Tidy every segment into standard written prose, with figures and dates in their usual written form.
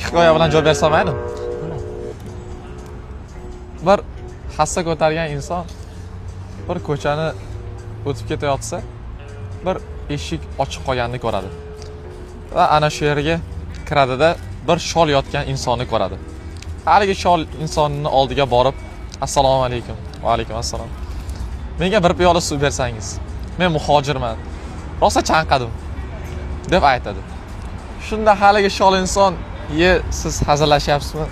hikoya bilan javob bersam mayli? Bir hassa ko'targan inson bir ko'chani o'tib ketayotsa, bir eshik ochiq qolganini ko'radi. Va ana shu yerga kiradida bir shol yotgan insonni ko'radi. Haligi shol insonning oldiga borib, "Assalomu alaykum." "Va alaykum assalom. Menga bir piyola suv bersangiz. Men muhojirman. Rosa chanqadim." deb aytadi. Shunda haligi shol inson, "Ye, siz hazillashyapsizmi?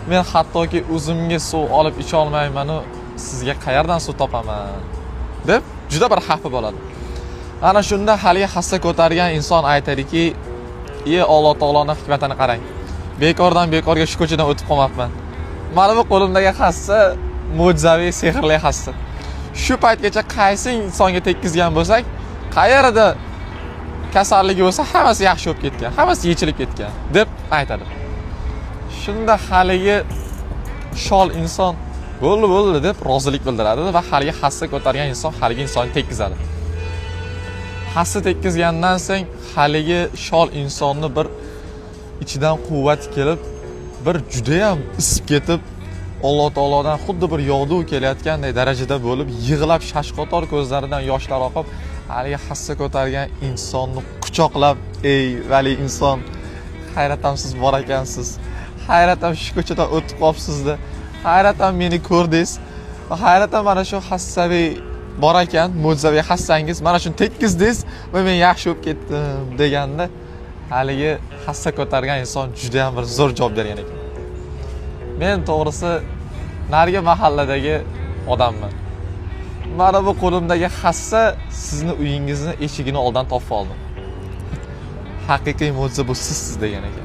Men hattoki o'zimga suv olib icha olmayman-u, sizga qayerdan suv topaman?" deb juda bir xafa bo'ladi. Ana shunda haligi hassa ko'targan inson aytadiki, "Ey Alloh taoloning hikmatini qarang. Bekordan bekorga shu ko'chadan o'tib qolmabman. Mana bu qo'limdagi hassa mo'jizaviy, sehrli hassa. Shu paytgacha qaysi insonga tekkizgan bo'lsak, qayerda kasalligi bo'lsa, hammasi yaxshi bo'lib ketgan, hammasi yechilib ketgan" deb aytadi. Shunda haligi shol inson bo'ldi deb rozilik bildiradi va haligi hassa ko'targan inson haligi insonni tekkizadi. Hassa tekkizgandan so'ng haligi shol insonni bir ichidan quvvat kelib, bir juda ham isib ketib, Alloh taolodan xuddi bir yog'du kelayotgandek darajada bo'lib, yig'lab shashqotor ko'zlaridan yoshlar oqib, haligi hassa ko'targan insonni quchoqlab, "Ey vali inson, hayratam siz bor ekansiz. Hayratam shu ko'chadan o'tib qolibsiz-da. Hayratam meni ko'rdingiz. Va hayratam mana shu hassaviy bor ekan, mo'jizaviy hassangiz, mana shuni tekkizdingiz va men yaxshi bo'lib ketdim" deganda, haligi hassa ko'targan inson juda ham bir zo'r javob bergan ekan. "Men to'g'risi narigi mahalladagi odamman. Mana bu qo'limdagi hassa sizni uyingizni eshigini oldan topib oldim. Haqiqiy mo'jiza bu sizsiz" degan ekan.